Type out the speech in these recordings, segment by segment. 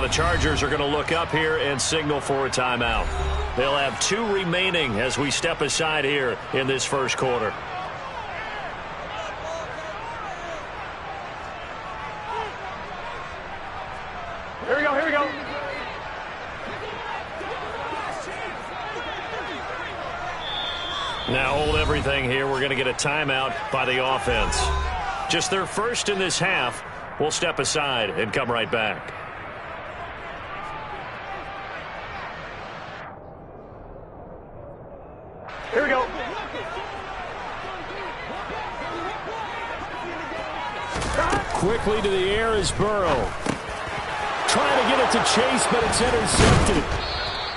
Now the Chargers are going to look up here and signal for a timeout. They'll have 2 remaining as we step aside here in this first quarter. Here we go, here we go. Now hold everything here. We're going to get a timeout by the offense. Just their first in this half. We'll step aside and come right back. Here we go. Quickly to the air is Burrow. Trying to get it to Chase, but it's intercepted.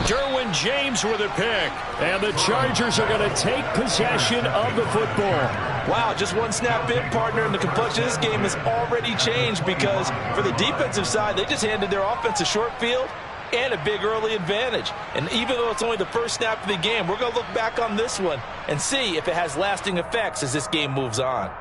Derwin James with a pick. And the Chargers are going to take possession of the football. Wow, just one snap in, partner, and the complexion of this game has already changed because for the defensive side, they just handed their offense a short field and a big early advantage. And even though it's only the first snap of the game, we're going to look back on this one and see if it has lasting effects as this game moves on.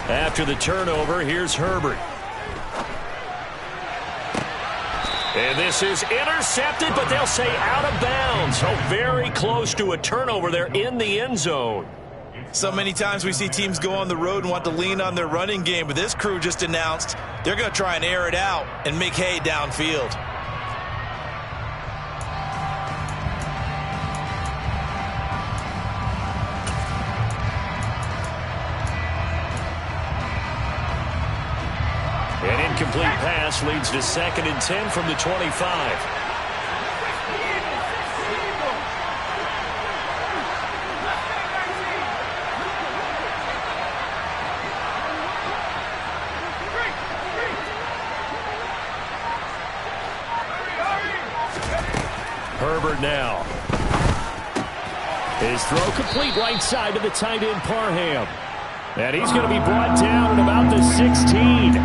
After the turnover, here's Herbert. And this is intercepted, but they'll say out of bounds. Oh, very close to a turnover there in the end zone. So many times we see teams go on the road and want to lean on their running game, but this crew just announced they're going to try and air it out and make hay downfield. An incomplete pass leads to 2nd and 10 from the 25. Herbert now. His throw complete right side to the tight end Parham. And he's going to be brought down at about the 16.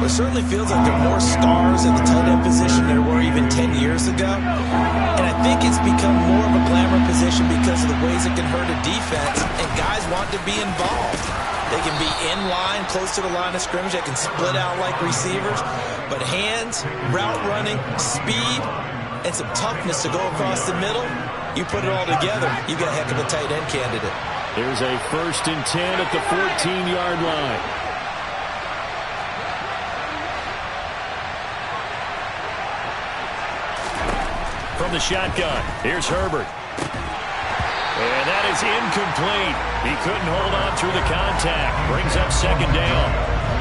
It certainly feels like there are more stars at the tight end position than there were even 10 years ago. And I think it's become more of a glamour position because of the ways it can hurt a defense, and guys want to be involved. They can be in line, close to the line of scrimmage. They can split out like receivers. But hands, route running, speed, and some toughness to go across the middle, you put it all together, you've got a heck of a tight end candidate. There's a 1st and 10 at the 14-yard line. From the shotgun, here's Herbert. And that is incomplete. He couldn't hold on through the contact. Brings up 2nd down.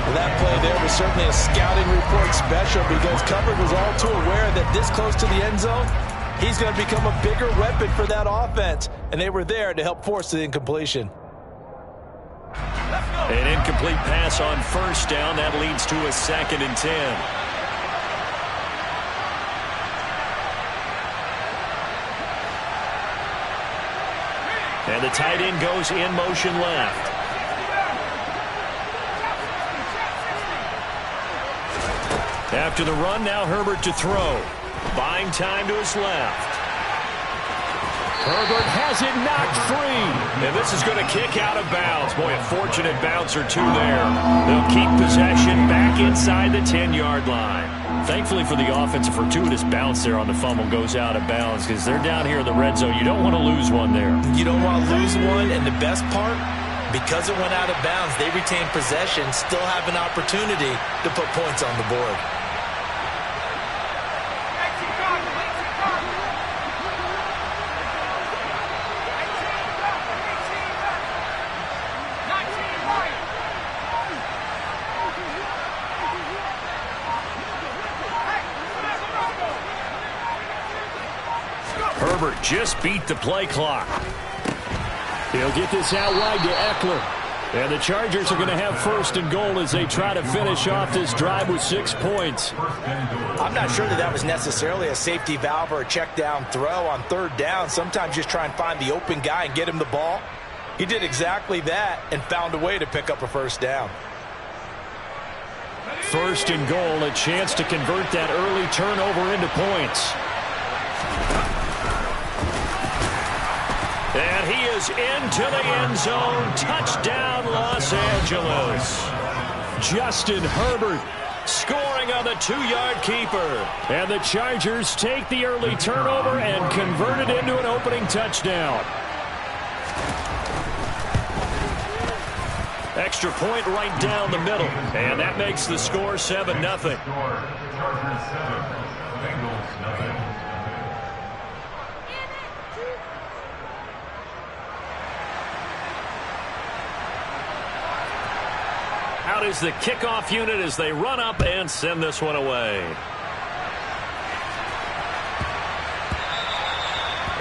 Well, that play there was certainly a scouting report special because Covered was all too aware that this close to the end zone, he's going to become a bigger weapon for that offense. And they were there to help force the incompletion. An incomplete pass on 1st down. That leads to a 2nd and 10. And the tight end goes in motion left. After the run, now Herbert to throw. Buying time to his left. Herbert has it knocked free. And this is going to kick out of bounds. Boy, a fortunate bounce or two there. They'll keep possession back inside the 10-yard line. Thankfully for the offense, a fortuitous bounce there on the fumble goes out of bounds because they're down here in the red zone. You don't want to lose one there. You don't want to lose one, and the best part, because it went out of bounds, they retain possession, still have an opportunity to put points on the board. Herbert Herbert just beat the play clock. He'll get this out wide to Eckler. And the Chargers are going to have first and goal as they try to finish off this drive with 6 points. I'm not sure that was necessarily a safety valve or a check down throw on third down. Sometimes just try and find the open guy and get him the ball. He did exactly that and found a way to pick up a first down. First and goal, a chance to convert that early turnover into points. And he is into the end zone. Touchdown, Los Angeles. Justin Herbert Scoring on the 2-yard keeper. And the Chargers take the early turnover and convert it into an opening touchdown. Extra point right down the middle. And that makes the score 7-0. Out is the kickoff unit as they run up and send this one away.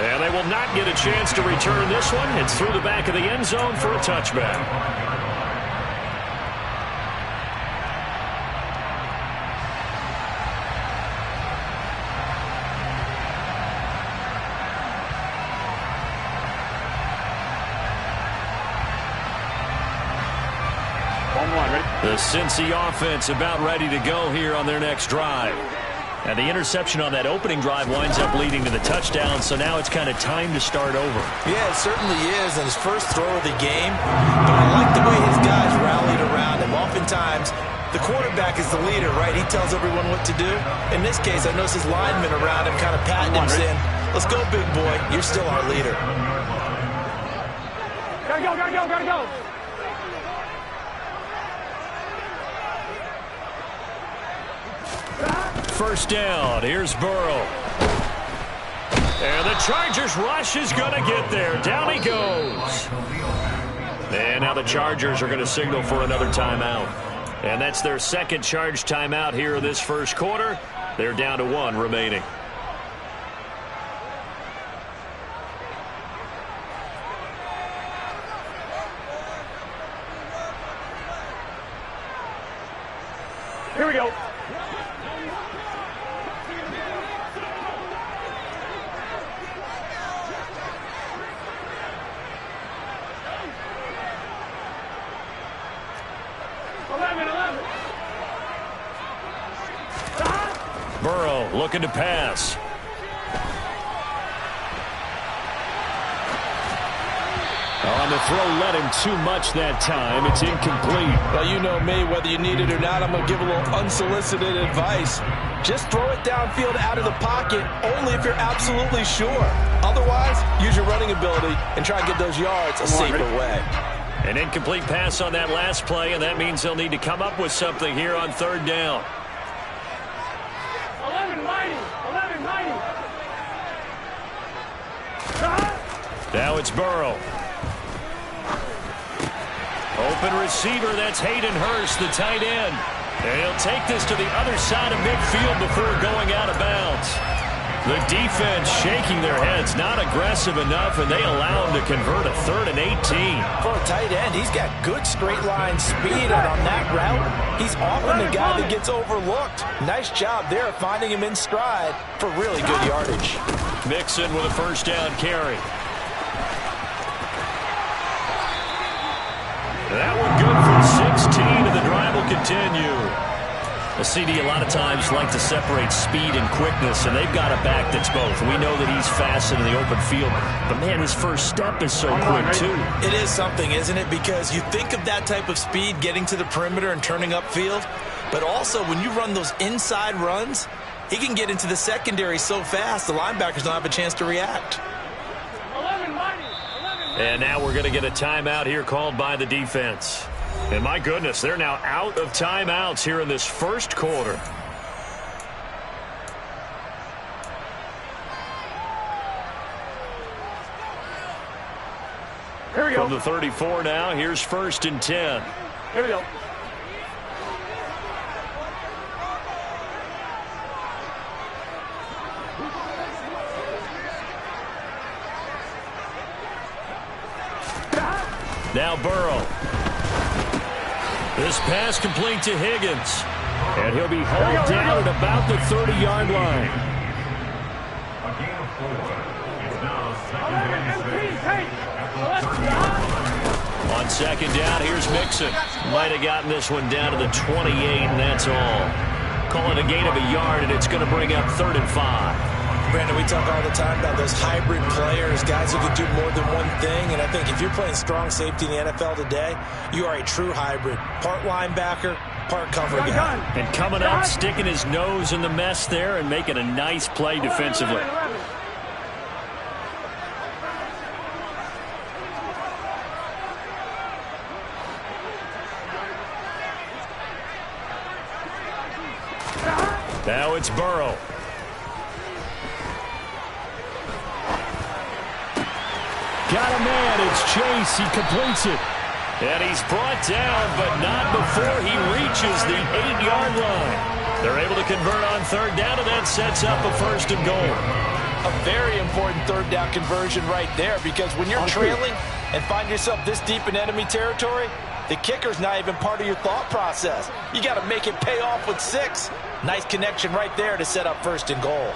And they will not get a chance to return this one. It's through the back of the end zone for a touchback. The Cincy offense about ready to go here on their next drive. And the interception on that opening drive winds up leading to the touchdown, so now it's kind of time to start over. Yeah, it certainly is, and his first throw of the game. But I like the way his guys rallied around him. Oftentimes, the quarterback is the leader, right? He tells everyone what to do. In this case, I noticed his linemen around him kind of patting him, saying, "Let's go, big boy. You're still our leader." Gotta go, gotta go, gotta go. First down. Here's Burrow. And the Chargers rush is going to get there. Down he goes. And now the Chargers are going to signal for another timeout. And that's their second charge timeout here in this first quarter. They're down to 1 remaining. Here we go. Burrow looking to pass. On the throw, led him too much that time. It's incomplete. Well, you know me, whether you need it or not, I'm going to give a little unsolicited advice. Just throw it downfield out of the pocket, only if you're absolutely sure. Otherwise, use your running ability and try and get those yards a safer way. An incomplete pass on that last play, and that means they'll need to come up with something here on third down. 11-90. Now it's Burrow. Open receiver, that's Hayden Hurst, the tight end. And he'll take this to the other side of midfield before going out of bounds. The defense shaking their heads, not aggressive enough, and they allow him to convert a 3rd and 18. For a tight end, he's got good straight line speed, and on that route, he's often the guy that gets overlooked. Nice job there finding him in stride for really good yardage. Mixon with a first down carry. That one good for 16, and the drive will continue. The CD a lot of times like to separate speed and quickness, and they've got a back that's both. We know that he's fast in the open field, but man, his first step is so quick too. It is something, isn't it? Because you think of that type of speed getting to the perimeter and turning upfield, but also when you run those inside runs, he can get into the secondary so fast the linebackers don't have a chance to react. And now we're going to get a timeout here called by the defense. And my goodness, they're now out of timeouts here in this first quarter. Here we go. From the 34 now, here's 1st and 10. Here we go. Now Burrow. This pass complete to Higgins. And he'll be hauled down at about the 30-yard line. On second down, here's Mixon. Might have gotten this one down to the 28, and that's all. Call it a gain of a yard, and it's going to bring up 3rd and 5. Brandon, we talk all the time about those hybrid players, guys who can do more than one thing. And I think if you're playing strong safety in the NFL today, you are a true hybrid. Part linebacker, part cover guy. And coming up, sticking his nose in the mess there and making a nice play defensively. Now it's Burrow. Got a man. It's Chase. He completes it. And he's brought down, but not before he reaches the 8-yard line. They're able to convert on 3rd down, and that sets up a 1st and goal. A very important 3rd down conversion right there, because when you're trailing and find yourself this deep in enemy territory, the kicker's not even part of your thought process. You got to make it pay off with 6. Nice connection right there to set up 1st and goal.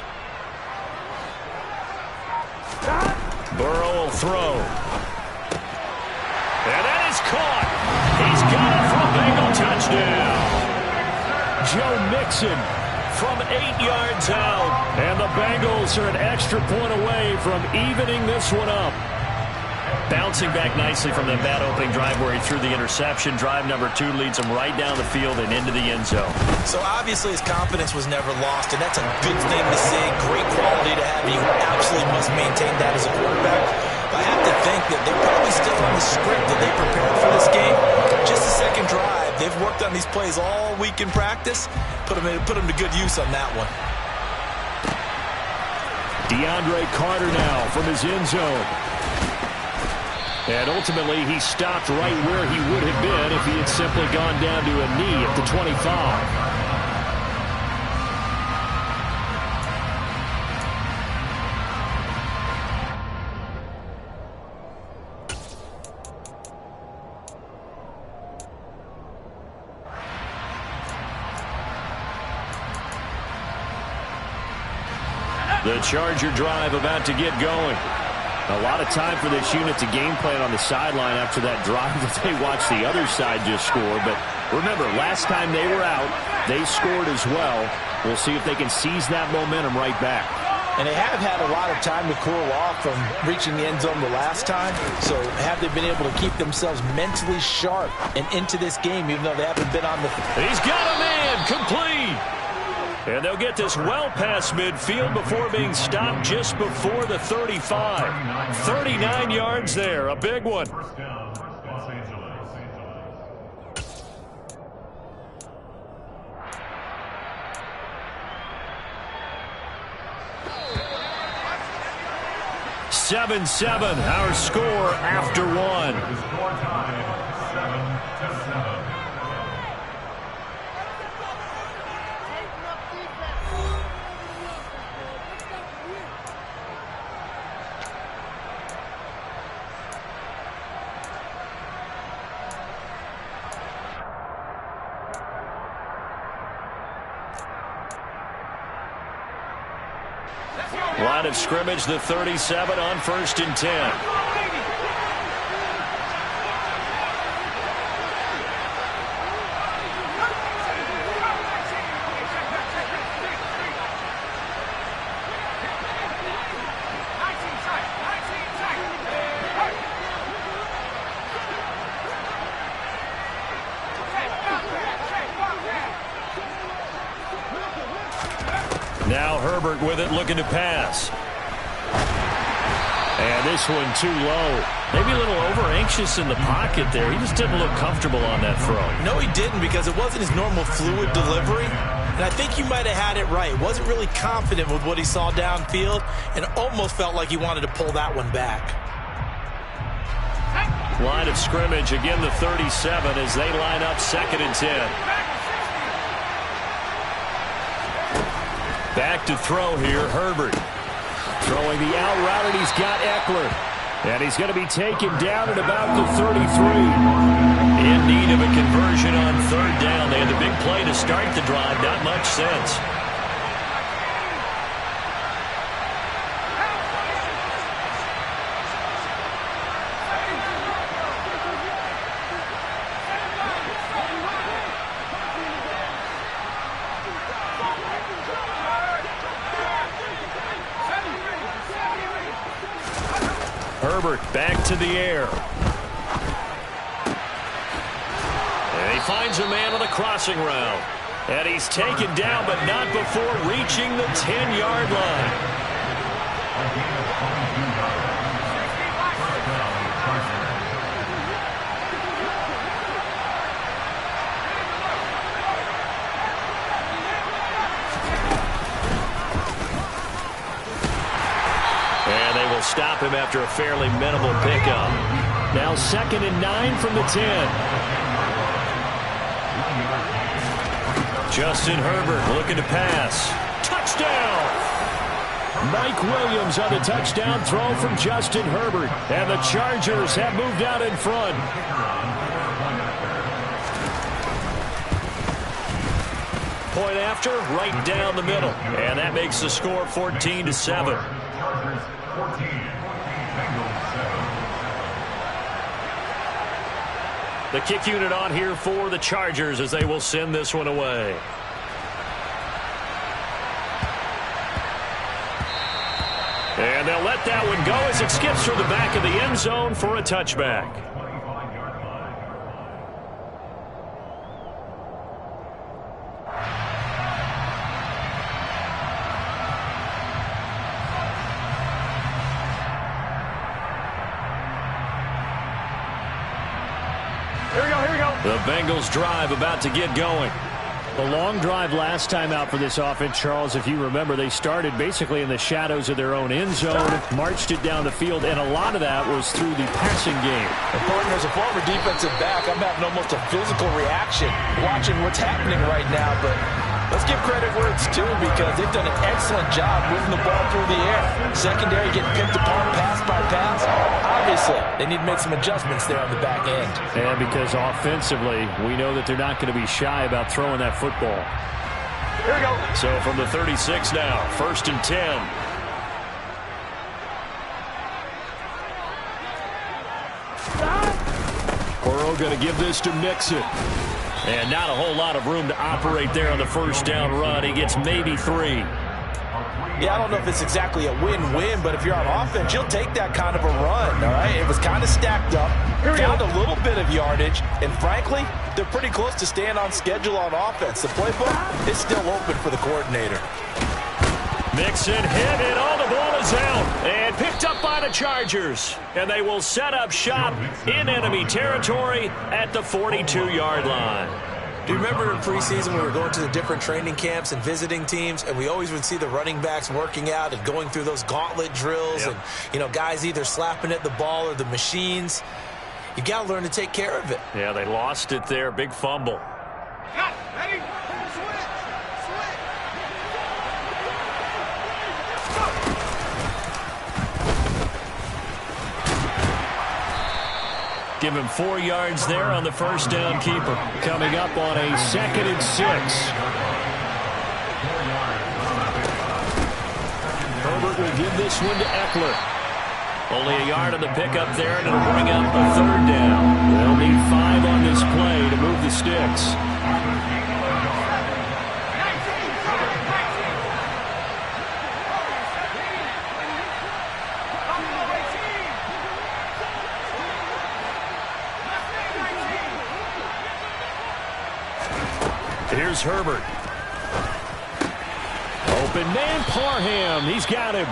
Burrow will throw. And that is caught. He's got it for a Bengal touchdown. Joe Mixon from 8 yards out. And the Bengals are an extra point away from evening this one up. Bouncing back nicely from that bad opening drive where he threw the interception. Drive number 2 leads him right down the field and into the end zone. So obviously his confidence was never lost, and that's a good thing to see. Great quality to have. You absolutely must maintain that as a quarterback. But I have to think that they're probably still on the script that they prepared for this game. Just a second drive. They've worked on these plays all week in practice. Put them to good use on that one. DeAndre Carter now from his end zone. And ultimately, he stopped right where he would have been if he had simply gone down to a knee at the 25. The Charger drive about to get going. A lot of time for this unit to game plan on the sideline after that drive that they watched the other side just score. But remember, last time they were out, they scored as well. We'll see if they can seize that momentum right back. And they have had a lot of time to cool off from reaching the end zone the last time. So have they been able to keep themselves mentally sharp and into this game, even though they haven't been on the... He's got a man, complete. And they'll get this well past midfield before being stopped just before the 35. 39 yards there, a big one. Seven, our score after one. Line of scrimmage, the 37 on 1st and 10. Now Herbert with it, looking to pass. And this one too low. Maybe a little over-anxious in the pocket there. He just didn't look comfortable on that throw. No, he didn't, because it wasn't his normal fluid delivery. And I think you might have had it right. Wasn't really confident with what he saw downfield and almost felt like he wanted to pull that one back. Line of scrimmage, again the 37 as they line up 2nd and 10. Back to throw here, Herbert. Throwing the out route, and he's got Eckler. And he's going to be taken down at about the 33. In need of a conversion on third down. They had the big play to start the drive. Not much sense. Herbert back to the air. And he finds a man on the crossing route. And he's taken down, but not before reaching the 10-yard line. And they will stop him after a fairly minimal pickup. Now 2nd and 9 from the 10. Justin Herbert looking to pass. Touchdown! Mike Williams on the touchdown throw from Justin Herbert. And the Chargers have moved out in front. Point after, right down the middle. And that makes the score 14-7. The kick unit on here for the Chargers as they will send this one away. And they'll let that one go as it skips through the back of the end zone for a touchback. The Bengals drive about to get going. The long drive last time out for this offense, Charles, if you remember, they started basically in the shadows of their own end zone, marched it down the field, and a lot of that was through the passing game. And partner, as a former defensive back, I'm having almost a physical reaction watching what's happening right now, but let's give credit where it's due because they've done an excellent job moving the ball through the air. Secondary getting picked apart pass by pass. Obviously, they need to make some adjustments there on the back end. And because offensively, we know that they're not going to be shy about throwing that football. Here we go. So from the 36 now, 1st and 10. Burrow going to give this to Mixon. And not a whole lot of room to operate there on the first down run. He gets maybe 3. Yeah, I don't know if it's exactly a win-win, but if you're on offense, you'll take that kind of a run, all right? It was kind of stacked up, found a little bit of yardage, and frankly, they're pretty close to staying on schedule on offense. The playbook is still open for the coordinator. Mixon hit, and all the ball is out. And picked up by the Chargers. And they will set up shop in enemy territory at the 42-yard line. Do you remember in preseason we were going to the different training camps and visiting teams, and we always would see the running backs working out and going through those gauntlet drills, and, you know, guys either slapping at the ball or the machines. You got to learn to take care of it. Yeah, they lost it there. Big fumble. Ready? Give him 4 yards there on the first down keeper. Coming up on a 2nd and 6. Herbert will give this one to Eckler. Only a yard on the pickup there, and it'll bring up a 3rd down. They'll need 5 on this play to move the sticks. Here's Herbert. Open man, Parham. He's got him.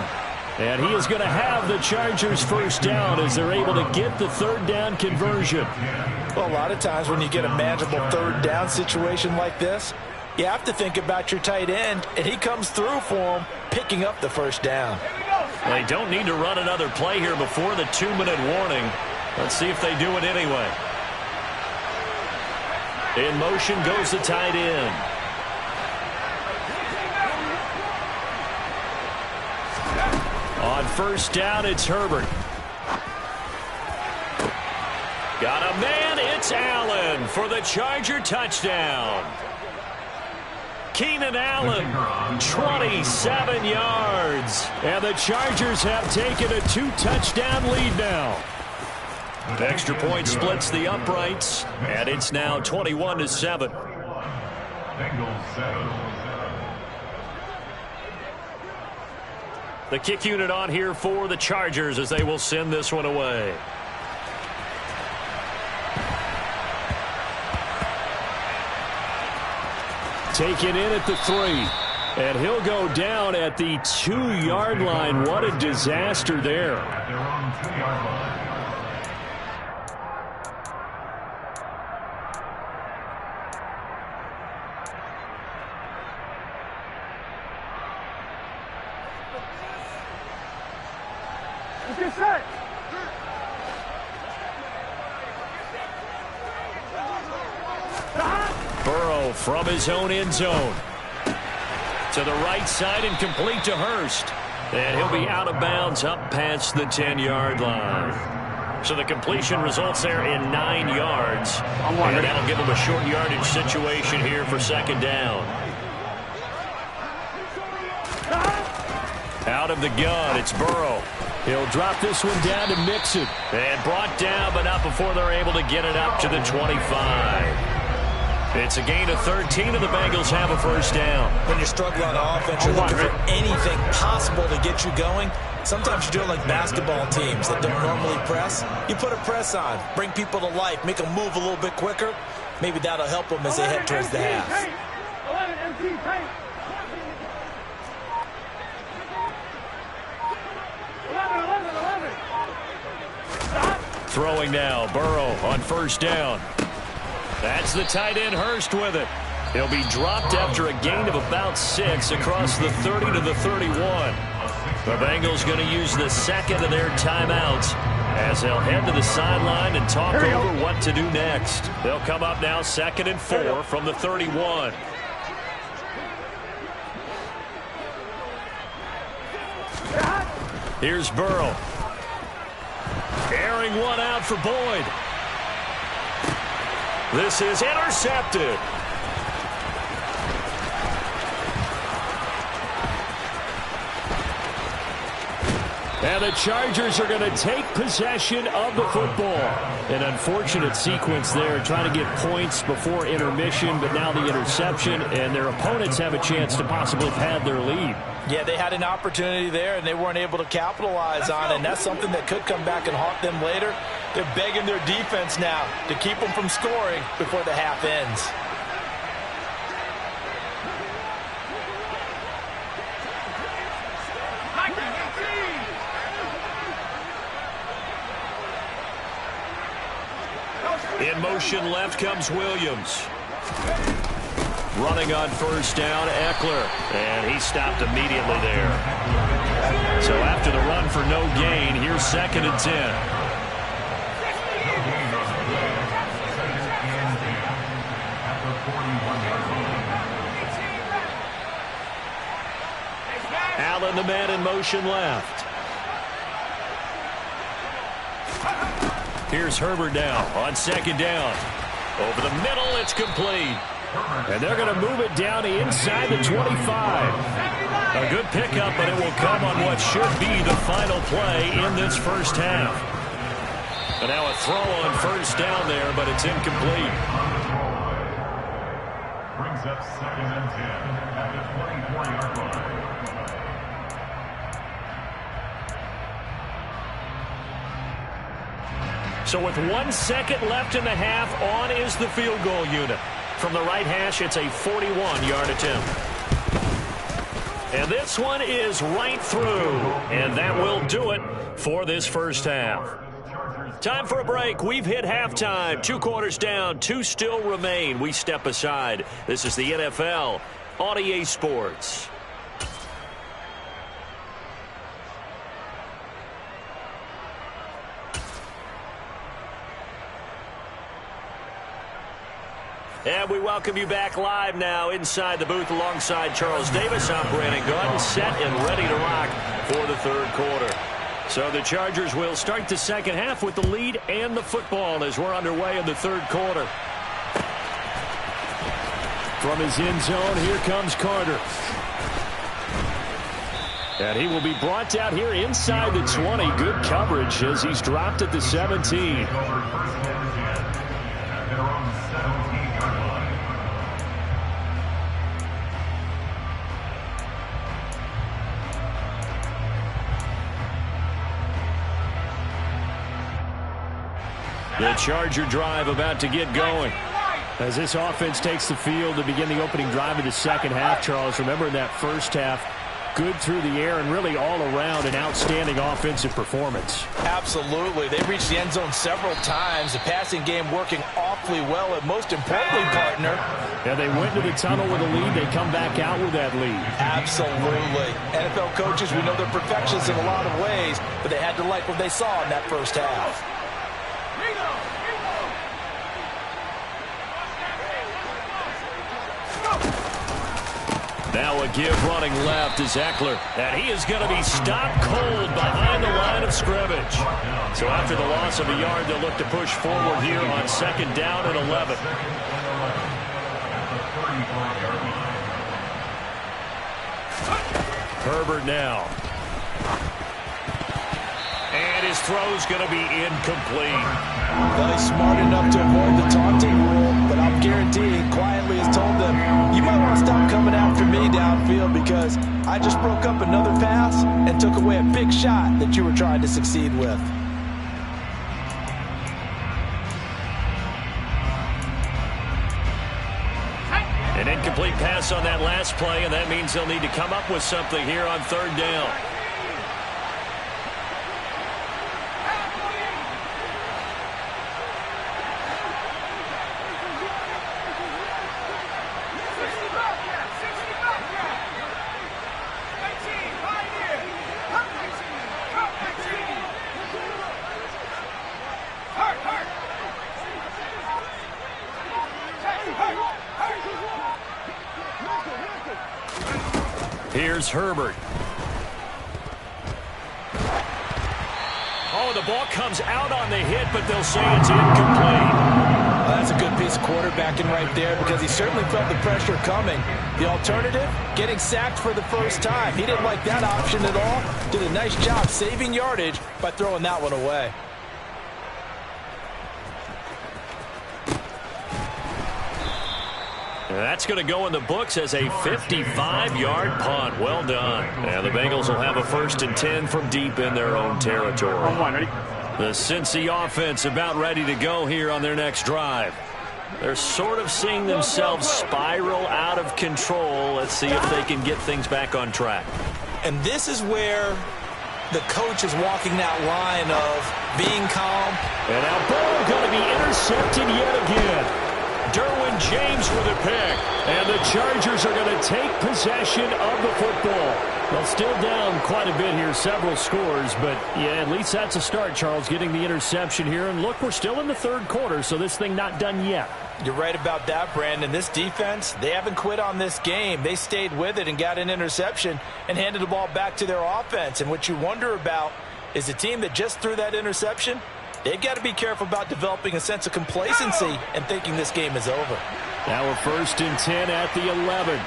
And he is going to have the Chargers first down as they're able to get the 3rd down conversion. Well, a lot of times when you get a manageable 3rd down situation like this, you have to think about your tight end, and he comes through for him, picking up the first down. They don't need to run another play here before the 2-minute warning. Let's see if they do it anyway. In motion goes the tight end. On first down, it's Herbert. Got a man, it's Allen for the Charger touchdown. Keenan Allen, 27 yards. And the Chargers have taken a 2-touchdown lead now. The extra point splits the uprights, and it's now 21-7. The kick unit on here for the Chargers as they will send this one away. Taken in at the 3. And he'll go down at the 2-yard line. What a disaster there. Get set. Burrow from his own end zone. To the right side and complete to Hurst. And he'll be out of bounds up past the 10-yard line. So the completion results there in 9 yards. And that'll give him a short yardage situation here for second down. Out of the gun, it's Burrow. He'll drop this one down to Mixon. And brought down, but not before they're able to get it up to the 25. It's a gain of 13, and the Bengals have a first down. When you're struggling on offense, you're looking for anything possible to get you going. Sometimes you do it like basketball teams that don't normally press. You put a press on, bring people to life, make them move a little bit quicker. Maybe that'll help them as they head towards the half. Throwing now, Burrow on first down. That's the tight end, Hurst, with it. He'll be dropped after a gain of about 6 across the 30 to the 31. The Bengals going to use the second of their timeouts as they'll head to the sideline and talk over what to do next. They'll come up now 2nd and 4 from the 31. Here's Burrow. Airing one out for Boyd. This is intercepted. And the Chargers are going to take possession of the football. An unfortunate sequence there, trying to get points before intermission, but now the interception, and their opponents have a chance to possibly pad their lead. Yeah, they had an opportunity there, and they weren't able to capitalize on it, and that's something that could come back and haunt them later. They're begging their defense now to keep them from scoring before the half ends. In motion left comes Williams. Running on first down, Eckler. And he stopped immediately there. So after the run for no gain, here's 2nd and 10. Allen, the man in motion left. Here's Herbert now on 2nd down. Over the middle, it's complete. And they're going to move it down inside the 25. A good pickup, but it will come on what should be the final play in this first half. And now a throw on first down there, but it's incomplete. Brings up 2nd and 10 at the 24-yard line. So with 1 second left in the half, on is the field goal unit. From the right hash, it's a 41-yard attempt. And this one is right through. And that will do it for this first half. Time for a break. We've hit halftime. 2 quarters down, 2 still remain. We step aside. This is the NFL on EA Sports. And we welcome you back live now inside the booth alongside Charles Davis. I'm Brandon Gaudin, set and ready to rock for the third quarter. So the Chargers will start the second half with the lead and the football as we're underway in the third quarter. From his end zone, here comes Carter. And he will be brought down here inside the 20. Good coverage as he's dropped at the 17. The Charger drive about to get going. As this offense takes the field to begin the opening drive of the second half, Charles, remember in that first half, good through the air and really all around an outstanding offensive performance. Absolutely. They reached the end zone several times. The passing game working awfully well, and most importantly, partner. Yeah, they went to the tunnel with a lead. They come back out with that lead. Absolutely. NFL coaches, we know they're perfectionists in a lot of ways, but they had to like what they saw in that first half. Now a give running left is Eckler, and he is going to be stopped cold behind the line of scrimmage. So after the loss of a yard, they'll look to push forward here on second down and 11. Herbert now. And his throw's going to be incomplete. Well, he's smart enough to avoid the taunting rule, but I'm guaranteeing quietly has told them, you might want to stop coming after me downfield because I just broke up another pass and took away a big shot that you were trying to succeed with. An incomplete pass on that last play, and that means they'll need to come up with something here on third down. Here's Herbert. Oh, the ball comes out on the hit, but they'll say it's incomplete. Well, that's a good piece of quarterbacking right there because he certainly felt the pressure coming. The alternative, getting sacked for the first time. He didn't like that option at all. Did a nice job saving yardage by throwing that one away. That's going to go in the books as a 55-yard punt. Well done. And the Bengals will have a 1st and 10 from deep in their own territory. The Cincy offense about ready to go here on their next drive. They're sort of seeing themselves spiral out of control. Let's see if they can get things back on track. And this is where the coach is walking that line of being calm. And now ball going to be intercepted yet again. Derwin James with a pick. And the Chargers are going to take possession of the football. Well, still down quite a bit here, several scores, but yeah, at least that's a start, Charles, getting the interception here. And look, we're still in the third quarter, so this thing not done yet. You're right about that, Brandon. This defense, they haven't quit on this game. They stayed with it and got an interception and handed the ball back to their offense. And what you wonder about is the team that just threw that interception, they've got to be careful about developing a sense of complacency and thinking this game is over. Now we're 1st and 10 at the 11.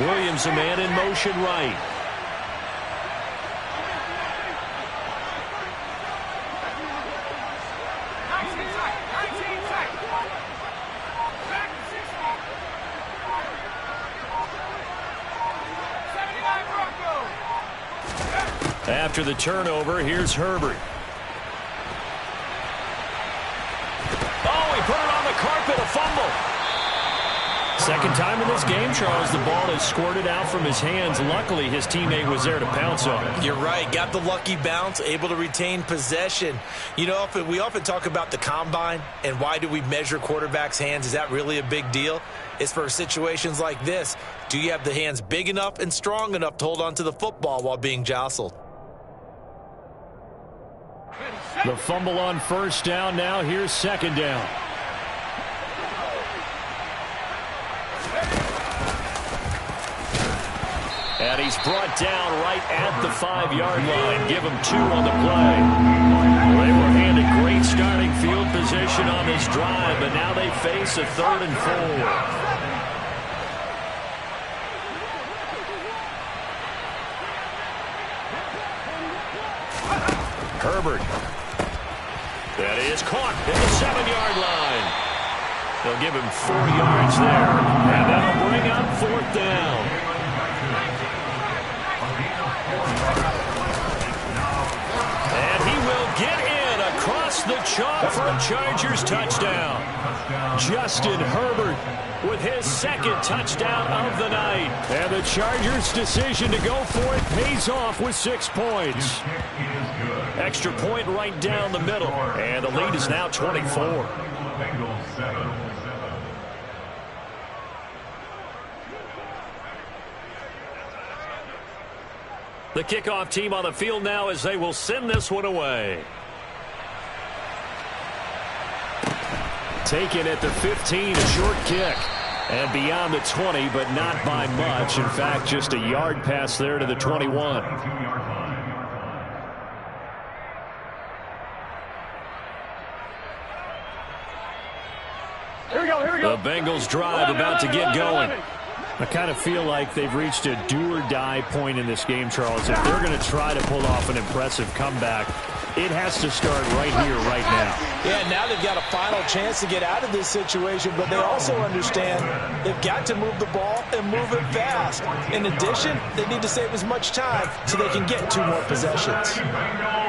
Williams, a man in motion right. After the turnover, here's Herbert. Oh, he put it on the carpet, a fumble. Second time in this game, Charles, the ball is squirted out from his hands. Luckily, his teammate was there to pounce on it. You're right. Got the lucky bounce, able to retain possession. You know, we often talk about the combine and why do we measure quarterbacks' hands. Is that really a big deal? It's for situations like this. Do you have the hands big enough and strong enough to hold on to the football while being jostled? The fumble on first down. Now here's second down. And he's brought down right at the 5-yard line. Give him 2 on the play. They were handed great starting field position on this drive, but now they face a 3rd and 4. Herbert. That is caught at the 7-yard line. They'll give him 4 yards there, and that'll bring up 4th down. And he will get in across the chalk for a Chargers touchdown. Justin Herbert with his 2nd touchdown of the night. And the Chargers' decision to go for it pays off with 6 points. Extra point right down the middle. And the lead is now 24. The kickoff team on the field now as they will send this one away. Taken at the 15, a short kick. And beyond the 20, but not by much. In fact, just a yard pass there to the 21. Here we go. The Bengals drive about to get going. I kind of feel like they've reached a do-or-die point in this game, Charles. If they're going to try to pull off an impressive comeback, it has to start right here, right now. Yeah, now they've got a final chance to get out of this situation, but they also understand they've got to move the ball and move it fast. In addition, they need to save as much time so they can get 2 more possessions.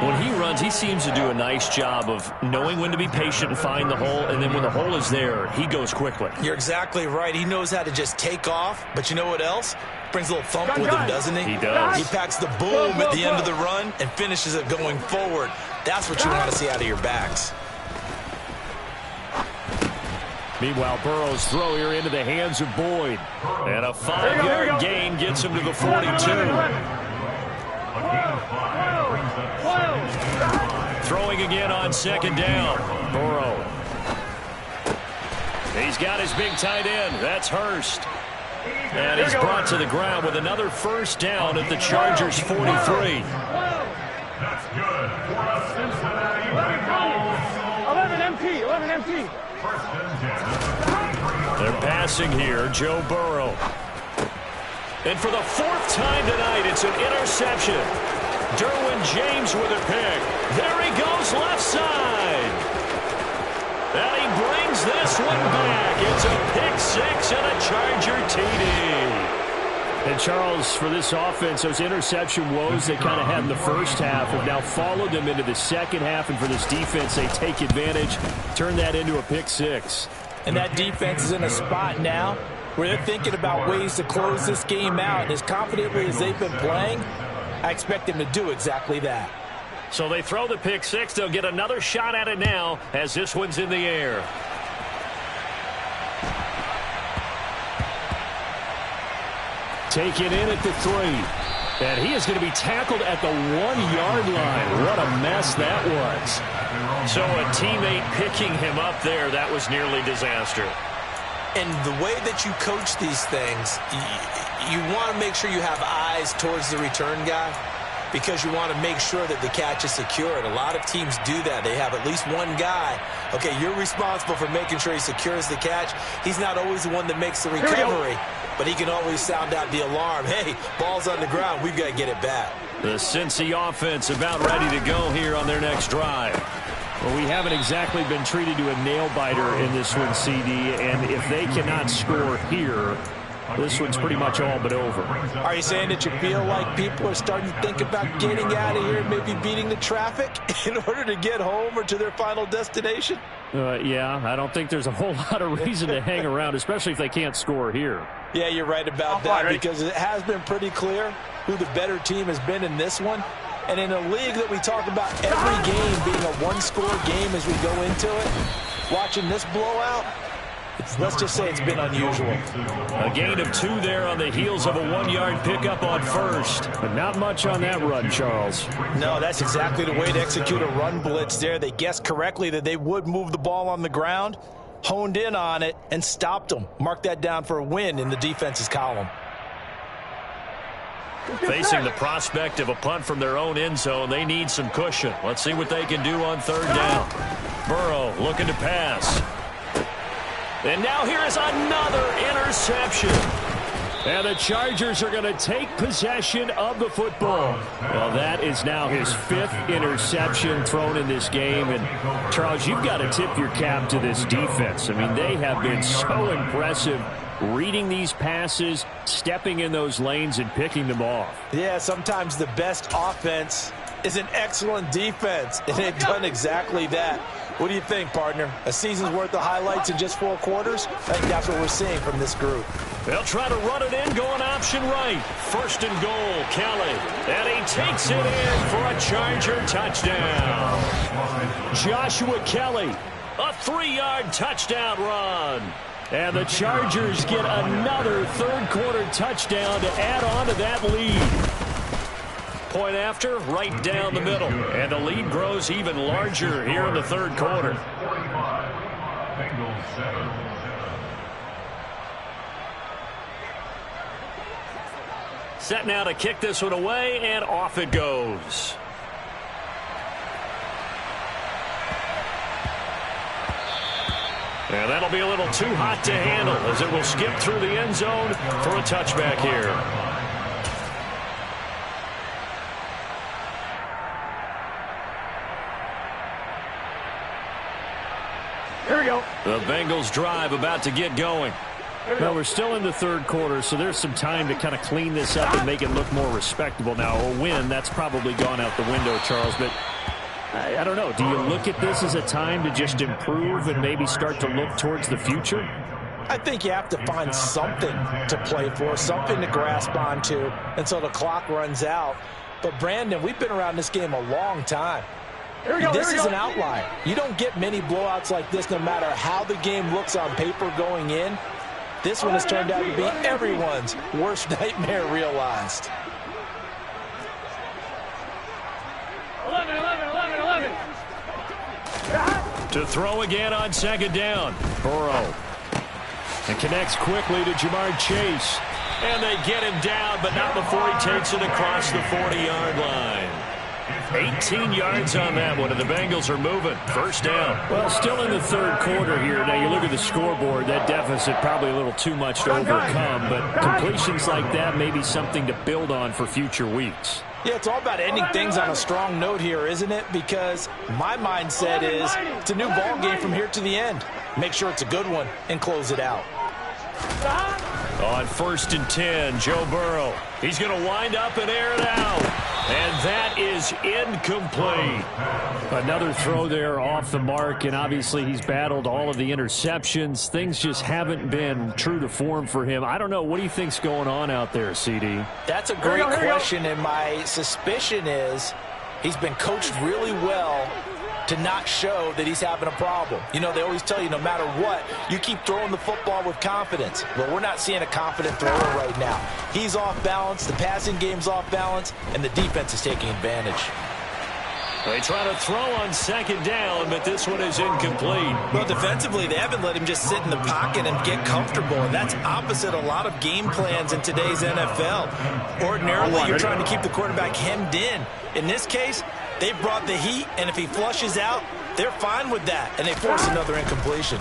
When he runs, he seems to do a nice job of knowing when to be patient and find the hole, and then when the hole is there, he goes quickly. You're exactly right. He knows how to just take off, but you know what else? Brings a little thump with him, doesn't he? He does. He packs the boom at the end of the run and finishes it going forward. That's what you want to see out of your backs. Meanwhile, Burrow's throw here into the hands of Boyd. And a 5-yard gain gets him to the 42. Throwing again on 2nd down. Burrow. He's got his big tight end. That's Hurst. And he's brought to the ground with another 1st down at the Chargers' 43. That's good for a Cincinnati Bengals. 11 empty. First and 10. They're passing here, Joe Burrow. And for the 4th time tonight, it's an interception. Derwin James with a pick. There he goes left side. And he brings this one back. It's a pick 6 and a Charger TD. And Charles, for this offense, those interception woes they kind of had in the first half have now followed them into the second half. And for this defense, they take advantage, turn that into a pick 6. And that defense is in a spot now where they're thinking about ways to close this game out. And as confidently as they've been playing, I expect them to do exactly that. So they throw the pick 6. They'll get another shot at it now as this one's in the air. Taken in at the 3. And he is going to be tackled at the 1-yard line. What a mess that was. So a teammate picking him up there, that was nearly disaster. And the way that you coach these things, you want to make sure you have eyes towards the return guy because you want to make sure that the catch is secure. And a lot of teams do that. They have at least one guy. Okay, you're responsible for making sure he secures the catch. He's not always the one that makes the recovery, but he can always sound out the alarm. Hey, ball's on the ground. We've got to get it back. The Cincy offense about ready to go here on their next drive. Well, we haven't exactly been treated to a nail-biter in this one, CD, and if they cannot score here, this one's pretty much all but over. Are you saying that you feel like people are starting to think about getting out of here and maybe beating the traffic in order to get home or to their final destination? Yeah, I don't think there's a whole lot of reason to hang around, especially if they can't score here. Yeah, you're right about that because it has been pretty clear who the better team has been in this one. And in a league that we talk about every game being a one-score game as we go into it, watching this blowout, let's just say it's been unusual. A gain of 2 there on the heels of a 1-yard pickup on first. But not much on that run, Charles. No, that's exactly the way to execute a run blitz there. They guessed correctly that they would move the ball on the ground. honed in on it and stopped them. Mark that down for a win in the defense's column. Facing the prospect of a punt from their own end zone, they need some cushion. Let's see what they can do on third down. Burrow looking to pass. And now here is another interception. And the Chargers are going to take possession of the football. Well, that is now his 5th interception thrown in this game. And, Charles, you've got to tip your cap to this defense. I mean, they have been so impressive reading these passes, stepping in those lanes, and picking them off. Yeah, sometimes the best offense is an excellent defense, and they've done exactly that. What do you think, partner? A season's worth of highlights in just 4 quarters? I think that's what we're seeing from this group. They'll try to run it in, going option right. 1st and goal, Kelly. And he takes it in for a Charger touchdown. Joshua Kelly, a 3-yard touchdown run. And the Chargers get another third-quarter touchdown to add on to that lead. Point after, right down the middle. And the lead grows even larger here in the third quarter. Set now to kick this one away, and off it goes. And that'll be a little too hot to handle as it will skip through the end zone for a touchback here. Here we go. The Bengals drive about to get going. Well, we're still in the third quarter, so there's some time to kind of clean this up and make it look more respectable. Now, a win, that's probably gone out the window, Charles, but I don't know. Do you look at this as a time to just improve and maybe start to look towards the future? I think you have to find something to play for, something to grasp onto until the clock runs out. But, Brandon, we've been around this game a long time. This is an outlier. You don't get many blowouts like this no matter how the game looks on paper going in. This one has turned out to be everyone's worst nightmare realized. 11. To throw again on 2nd down. Burrow. And connects quickly to Jamar Chase. And they get him down, but not before he takes it across the 40-yard line. 18 yards on that one, and the Bengals are moving. 1st down. Well, still in the third quarter here. Now, you look at the scoreboard, that deficit probably a little too much to overcome, but completions like that may be something to build on for future weeks. Yeah, it's all about ending things on a strong note here, isn't it? Because my mindset is it's a new ball game from here to the end. Make sure it's a good one and close it out. On 1st and 10, Joe Burrow. He's going to wind up and air it out. And that is incomplete. Another throw there off the mark, and obviously he's battled all of the interceptions. Things just haven't been true to form for him. I don't know. What do you think's going on out there, CD? That's a great question, and my suspicion is he's been coached really well to not show that he's having a problem. You know, they always tell you no matter what, you keep throwing the football with confidence. Well, we're not seeing a confident thrower right now. He's off balance, the passing game's off balance, and the defense is taking advantage. They try to throw on 2nd down, but this one is incomplete. Well, defensively, they haven't let him just sit in the pocket and get comfortable, and that's opposite a lot of game plans in today's NFL. Ordinarily, you're trying to keep the quarterback hemmed in. In this case, they brought the heat, and if he flushes out, they're fine with that, and they force another incompletion.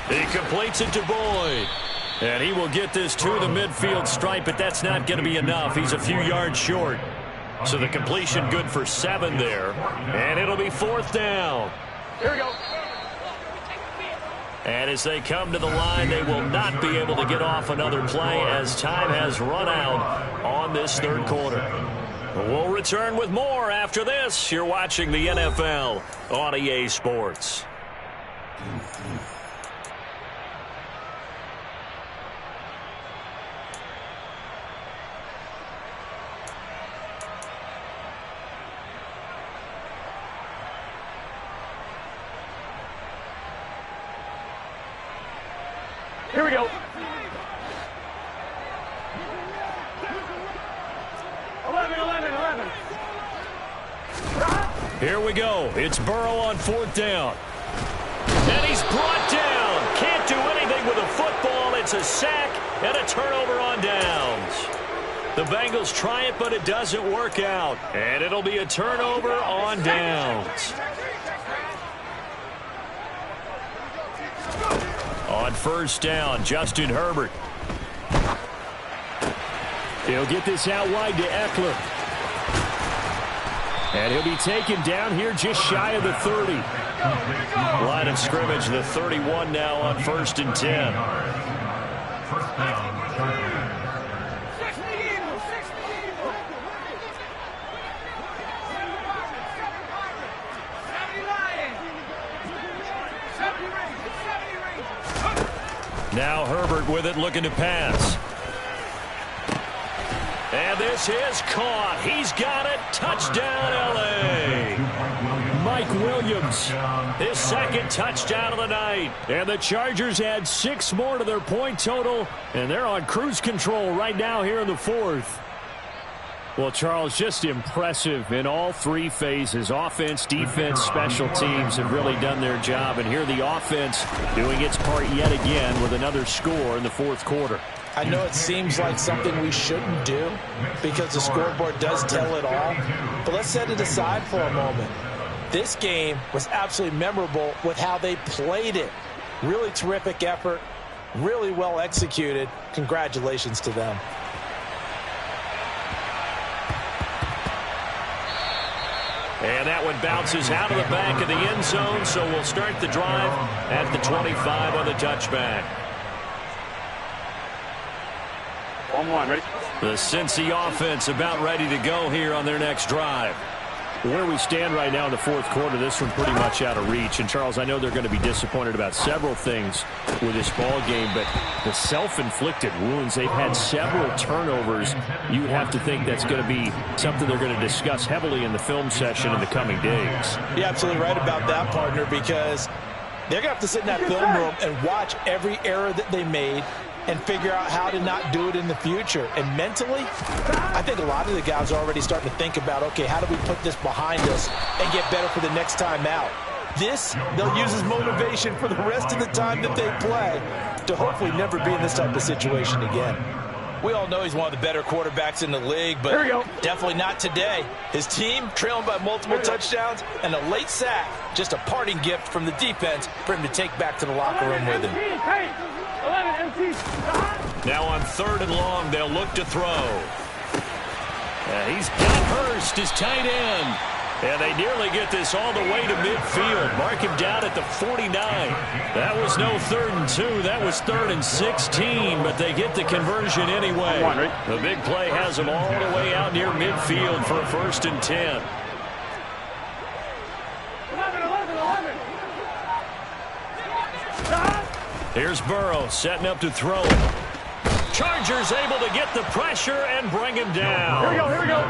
He completes it to Boyd. And he will get this to the midfield stripe, but that's not going to be enough. He's a few yards short. So the completion good for 7 there. And it'll be 4th down. Here we go. And as they come to the line, they will not be able to get off another play as time has run out on this third quarter. We'll return with more after this. You're watching the NFL on EA Sports. Here we go. 11. Here we go. It's Burrow on 4th down. And he's brought down. Can't do anything with a football. It's a sack and a turnover on downs. The Bengals try it, but it doesn't work out. And it'll be a turnover on downs. On first down, Justin Herbert. He'll get this out wide to Eckler. And he'll be taken down here just shy of the 30. Line of scrimmage, the 31 now on first and 10. First down, Chargers. Now Herbert with it, looking to pass. And this is caught. He's got it. Touchdown, L.A. Mike Williams, his second touchdown of the night. And the Chargers add 6 more to their point total, and they're on cruise control right now here in the fourth. Well, Charles, just impressive in all 3 phases. Offense, defense, special teams have really done their job. And here the offense doing its part yet again with another score in the fourth quarter. I know it seems like something we shouldn't do because the scoreboard does tell it all. But let's set it aside for a moment. This game was absolutely memorable with how they played it. Really terrific effort, really well executed. Congratulations to them. And that one bounces out of the back of the end zone, so we'll start the drive at the 25 on the touchback. 1-1, ready? The Cincy offense about ready to go here on their next drive. Where we stand right now in the fourth quarter, this one pretty much out of reach. And, Charles, I know they're going to be disappointed about several things with this ball game, but the self-inflicted wounds, they've had several turnovers. You would have to think that's going to be something they're going to discuss heavily in the film session in the coming days. You're absolutely right about that, partner, because they're going to have to sit in that film room and watch every error that they made and figure out how to not do it in the future. And mentally, I think a lot of the guys are already starting to think about, okay, how do we put this behind us and get better for the next time out? This, they'll use as motivation for the rest of the time that they play to hopefully never be in this type of situation again. We all know he's one of the better quarterbacks in the league, but definitely not today. His team trailing by multiple touchdowns and a late sack, just a parting gift from the defense for him to take back to the locker room with him. Now on 3rd and long, they'll look to throw. He's got Hurst, his tight end. And they nearly get this all the way to midfield. Mark him down at the 49. That was no 3rd and 2. That was 3rd and 16, but they get the conversion anyway. The big play has them all the way out near midfield for a 1st and 10. 11. Here's Burrow setting up to throw. Chargers able to get the pressure and bring him down. Here we go.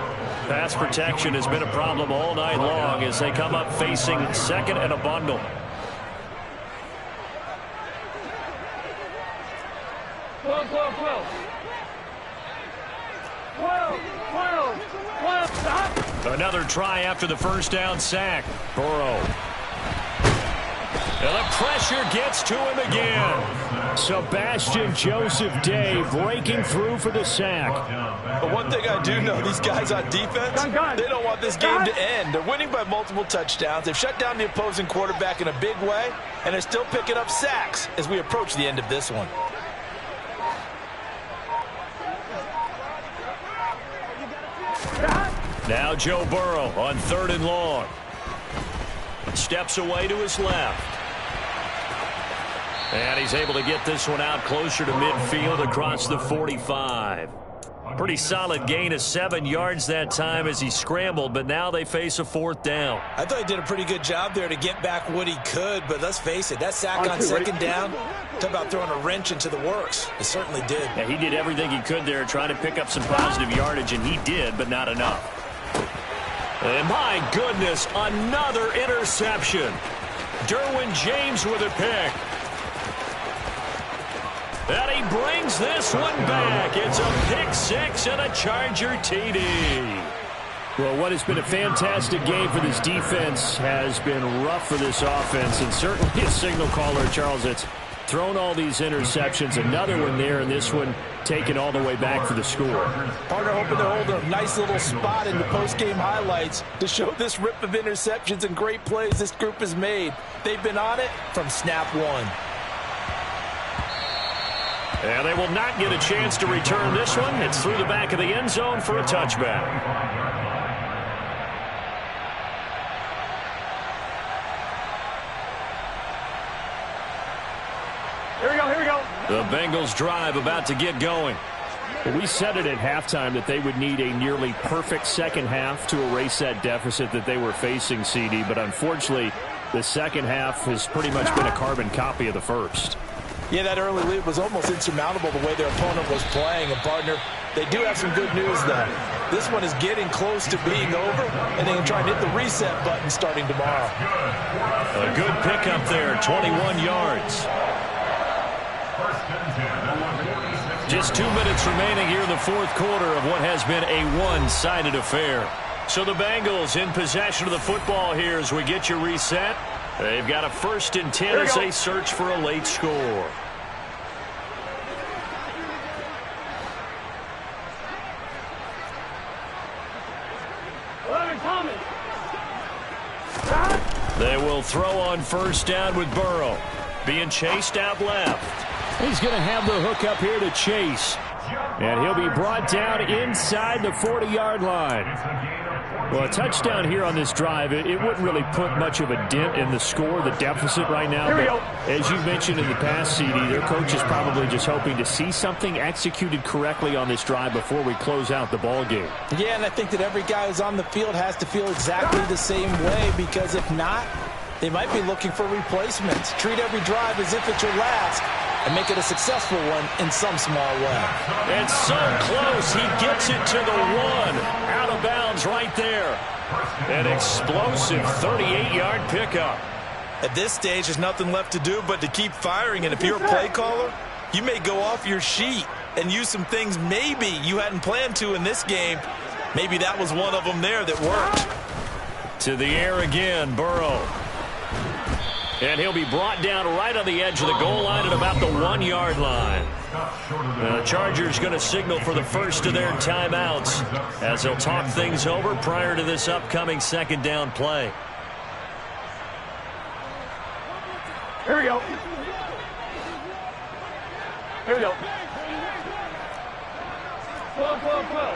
Pass protection has been a problem all night long as they come up facing 2nd and a bundle. Another try after the first down sack. Burrow. And the pressure gets to him again. Sebastian Joseph Day breaking through for the sack. But one thing I do know, these guys on defense, they don't want this game to end. They're winning by multiple touchdowns. They've shut down the opposing quarterback in a big way, and they're still picking up sacks as we approach the end of this one. Now Joe Burrow on 3rd and long. Steps away to his left. And he's able to get this one out closer to midfield across the 45. Pretty solid gain of 7 yards that time as he scrambled, but now they face a 4th down. I thought he did a pretty good job there to get back what he could, but let's face it, that sack on 2nd down, talk about throwing a wrench into the works. It certainly did. Yeah, he did everything he could there trying to pick up some positive yardage, and he did, but not enough. And my goodness, another interception. Derwin James with a pick. And he brings this one back. It's a pick 6 and a Charger TD. Well, what has been a fantastic game for this defense has been rough for this offense, and certainly a signal caller, Charles, that's thrown all these interceptions. Another one there, and this one taken all the way back for the score. Partner hoping to hold a nice little spot in the post-game highlights to show this rip of interceptions and great plays this group has made. They've been on it from snap one. And they will not get a chance to return this one. It's through the back of the end zone for a touchback. Here we go. The Bengals drive about to get going. Well, we said it at halftime that they would need a nearly perfect second half to erase that deficit that they were facing, CD. But unfortunately, the second half has pretty much been a carbon copy of the first. Yeah, that early lead was almost insurmountable the way their opponent was playing. And, partner, they do have some good news, though. This one is getting close to being over, and they can try and hit the reset button starting tomorrow. A good pickup there, 21 yards. Just 2 minutes remaining here in the fourth quarter of what has been a one-sided affair. So the Bengals in possession of the football here as we get you reset. They've got a 1st and 10 as they search for a late score. They will throw on 1st down with Burrow. Being chased out left. He's going to have the hook up here to Chase. And he'll be brought down inside the 40-yard line. Well, a touchdown here on this drive, it wouldn't really put much of a dent in the score, the deficit right now. But as you mentioned in the past, CD, their coach is probably just hoping to see something executed correctly on this drive before we close out the ball game. Yeah, and I think that every guy who's on the field has to feel exactly the same way, because if not, they might be looking for replacements. Treat every drive as if it's your last and make it a successful one in some small way. And so close, he gets it to the one. Out of bounds right there. An explosive 38-yard pickup. At this stage, there's nothing left to do but to keep firing. And if you're a play caller, you may go off your sheet and use some things maybe you hadn't planned to in this game. Maybe that was one of them there that worked. To the air again, Burrow. And he'll be brought down right on the edge of the goal line at about the 1-yard line. The Chargers going to signal for the first of their timeouts as they'll talk things over prior to this upcoming 2nd down play. Here we go. Whoa.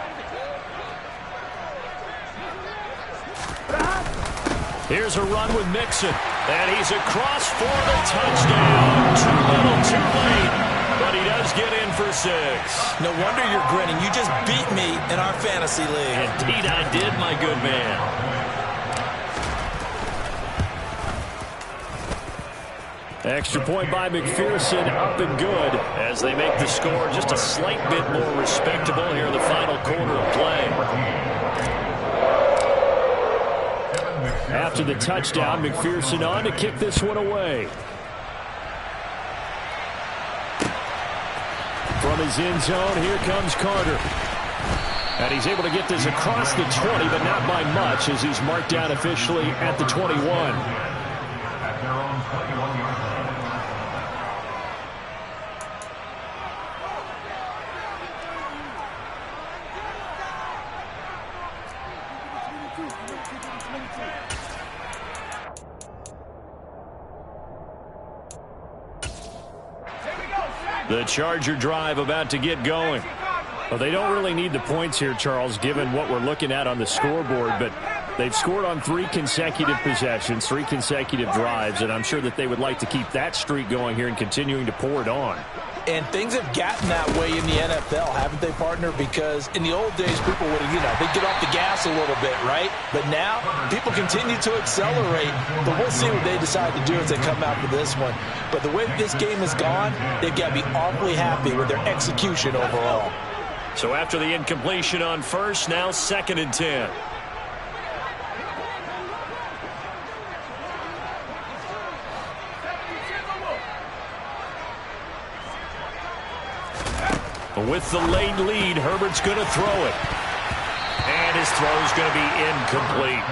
Here's a run with Mixon, and he's across for the touchdown. Too little, too late, but he does get in for 6. No wonder you're grinning. You just beat me in our fantasy league. Indeed I did, my good man. Extra point by McPherson, up and good, as they make the score just a slight bit more respectable here in the final quarter of play. After the touchdown, McPherson on to kick this one away. From his end zone, here comes Carter. And he's able to get this across the 20, but not by much, as he's marked down officially at the 21. At their own 21-yard line. The Charger drive about to get going. Well, they don't really need the points here, Charles, given what we're looking at on the scoreboard, but they've scored on 3 consecutive possessions, 3 consecutive drives, and I'm sure that they would like to keep that streak going here and continuing to pour it on. And things have gotten that way in the NFL, haven't they, partner? Because in the old days, people would, they'd get off the gas a little bit, right? But now, people continue to accelerate. But we'll see what they decide to do as they come out for this one. But the way this game has gone, they've got to be awfully happy with their execution overall. So after the incompletion on 1st, now 2nd and 10. With the late lead, Herbert's going to throw it. And his throw's going to be incomplete.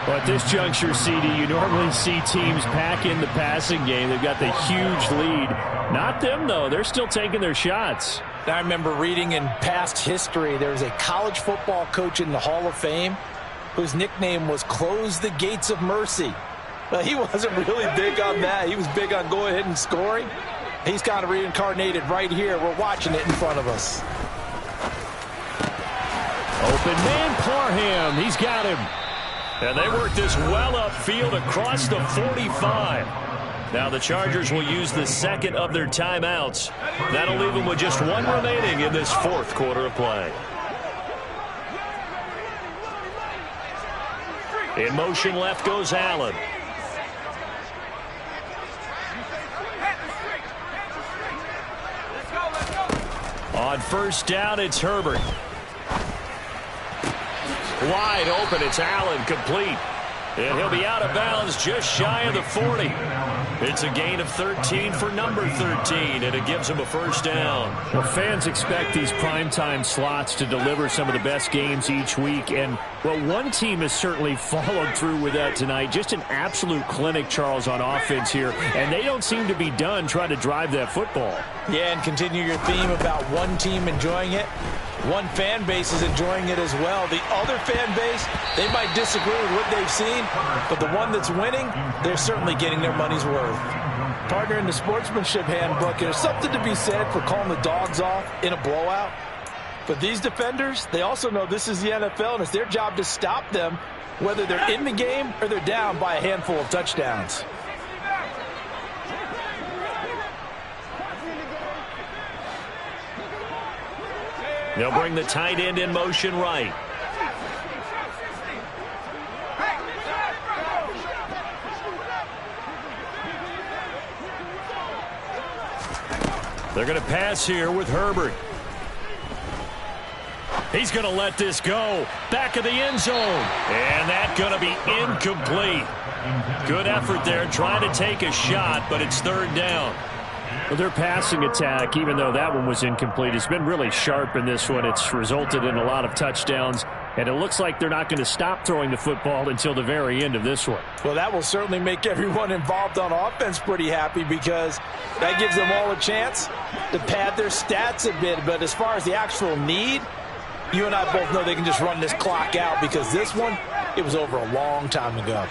Well, at this juncture, CD, you normally see teams pack in the passing game. They've got the huge lead. Not them, though. They're still taking their shots. I remember reading in past history, there was a college football coach in the Hall of Fame whose nickname was Close the Gates of Mercy. Well, he wasn't really big on that. He was big on going ahead and scoring. He's kind of reincarnated right here. We're watching it in front of us. Open man, Parham. He's got him. And they work this well upfield across the 45. Now the Chargers will use the second of their timeouts. That'll leave them with just one remaining in this fourth quarter of play. In motion left goes Allen. On first down, it's Herbert. Wide open, it's Allen, complete. And he'll be out of bounds just shy of the 40. It's a gain of 13 for number 13, and it gives him a first down. Well, fans expect these primetime slots to deliver some of the best games each week. And, well, one team has certainly followed through with that tonight. Just an absolute clinic, Charles, on offense here. And they don't seem to be done trying to drive that football. Yeah, and continue your theme about one team enjoying it. One fan base is enjoying it as well. The other fan base, they might disagree with what they've seen, but the one that's winning, they're certainly getting their money's worth. Partner, in the sportsmanship handbook, there's something to be said for calling the dogs off in a blowout. But these defenders, they also know this is the NFL, and it's their job to stop them, whether they're in the game or they're down by a handful of touchdowns. They'll bring the tight end in motion right. They're going to pass here with Herbert. He's going to let this go. Back of the end zone. And that's going to be incomplete. Good effort there trying to take a shot, but it's third down. Well, their passing attack, even though that one was incomplete, has been really sharp in this one. It's resulted in a lot of touchdowns, and it looks like they're not going to stop throwing the football until the very end of this one. Well, that will certainly make everyone involved on offense pretty happy, because that gives them all a chance to pad their stats a bit. But as far as the actual need, you and I both know they can just run this clock out, because this one, it was over a long time ago.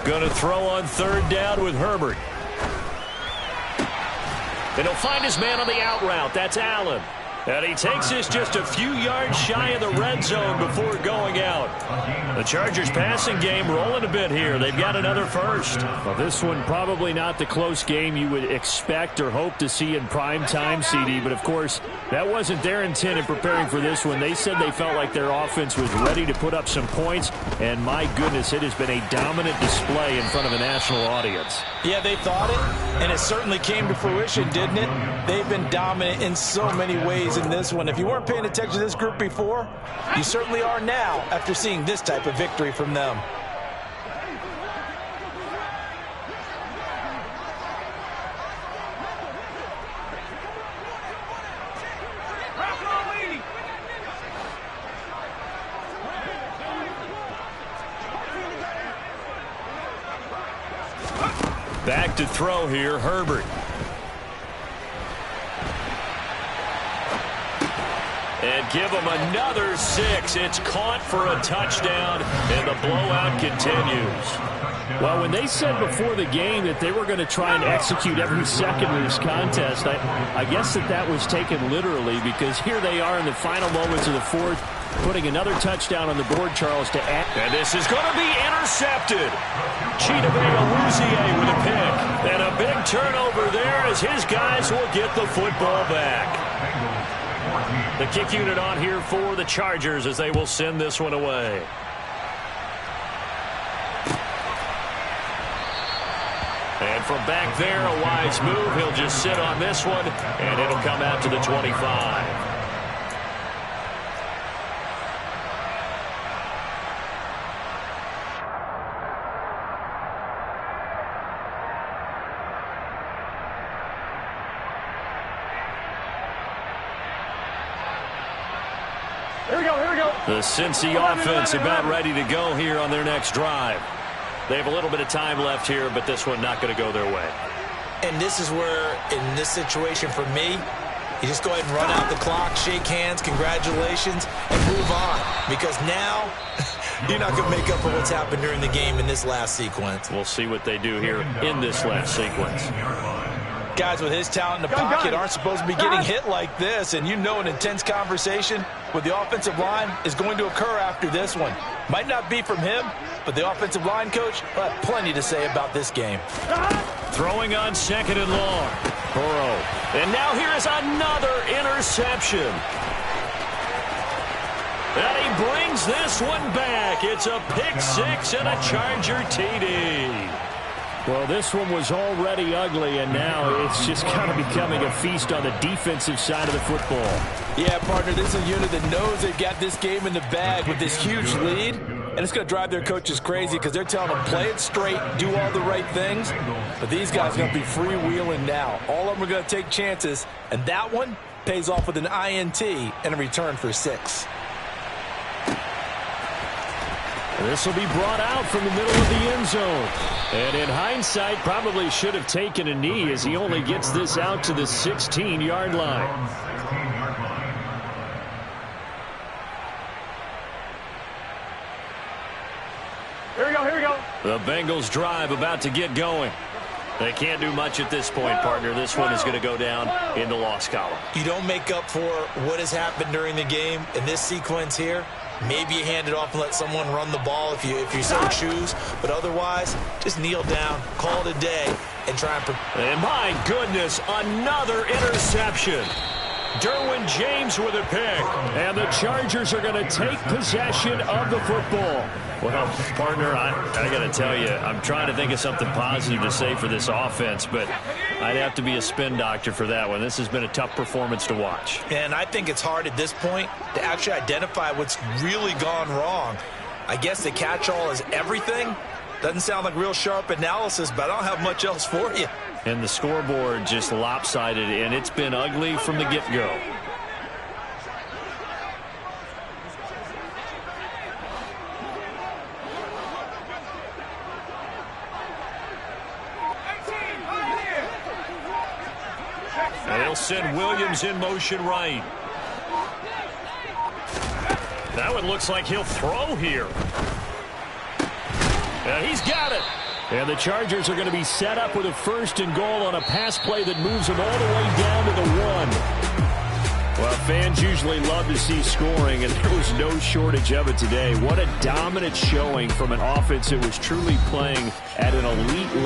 Going to throw on third down with Herbert. And he'll find his man on the out route. That's Allen. And he takes this just a few yards shy of the red zone before going out. The Chargers passing game rolling a bit here. They've got another first. Well, this one probably not the close game you would expect or hope to see in prime time, CD. But, of course, that wasn't their intent in preparing for this one. They said they felt like their offense was ready to put up some points. And, my goodness, it has been a dominant display in front of a national audience. Yeah, they thought it, and it certainly came to fruition, didn't it? They've been dominant in so many ways in this one. If you weren't paying attention to this group before, you certainly are now after seeing this type of victory from them. Back to throw here, Herbert. And give him another 6. It's caught for a touchdown, and the blowout continues. Well, when they said before the game that they were going to try and execute every second of this contest, I guess that was taken literally, because here they are in the final moments of the fourth, putting another touchdown on the board, Charles, to add. And this is going to be intercepted. Chidobe with a pick. And a big turnover there as his guys will get the football back. The kick unit on here for the Chargers as they will send this one away. And from back there, a wise move. He'll just sit on this one, and it'll come out to the 25. Here we go, here we go. The Cincy offense about ready to go here on their next drive. They have a little bit of time left here, but this one not going to go their way. And this is where, in this situation for me, you just go ahead and run out the clock, shake hands, congratulations, and move on. Because now, you're not going to make up for what's happened during the game in this last sequence. We'll see what they do here in this last sequence. Guys with his talent in the pocket aren't supposed to be getting hit like this, and you know an intense conversation with the offensive line is going to occur after this one. Might not be from him, but the offensive line coach will have plenty to say about this game. Throwing on 2nd and long. Burrow. And now here is another interception. And he brings this one back. It's a pick six and a Charger TD. Well, this one was already ugly, and now it's just kind of becoming a feast on the defensive side of the football. Yeah, partner, this is a unit that knows they've got this game in the bag with this huge lead, and it's going to drive their coaches crazy because they're telling them play it straight, do all the right things, but these guys are going to be freewheeling now. All of them are going to take chances, and that one pays off with an INT and a return for 6. This will be brought out from the middle of the end zone. And in hindsight, probably should have taken a knee as he only gets this out to the 16-yard line. Here we go, here we go. The Bengals drive about to get going. They can't do much at this point, partner. This one is going to go down in the loss column. You don't make up for what has happened during the game in this sequence here. Maybe you hand it off and let someone run the ball if you so choose. But otherwise, just kneel down, call it a day, and try and... And my goodness, another interception. Derwin James with a pick. And the Chargers are going to take possession of the football. Well, partner, I got to tell you, I'm trying to think of something positive to say for this offense, but I'd have to be a spin doctor for that one. This has been a tough performance to watch. And I think it's hard at this point to actually identify what's really gone wrong. I guess the catch-all is everything. Doesn't sound like real sharp analysis, but I don't have much else for you. And the scoreboard just lopsided, and it's been ugly from the get-go. And they'll send Williams in motion right. That one looks like he'll throw here. And he's got it. And the Chargers are going to be set up with a 1st and goal on a pass play that moves them all the way down to the 1. Well, fans usually love to see scoring, and there was no shortage of it today. What a dominant showing from an offense that was truly playing at an elite level.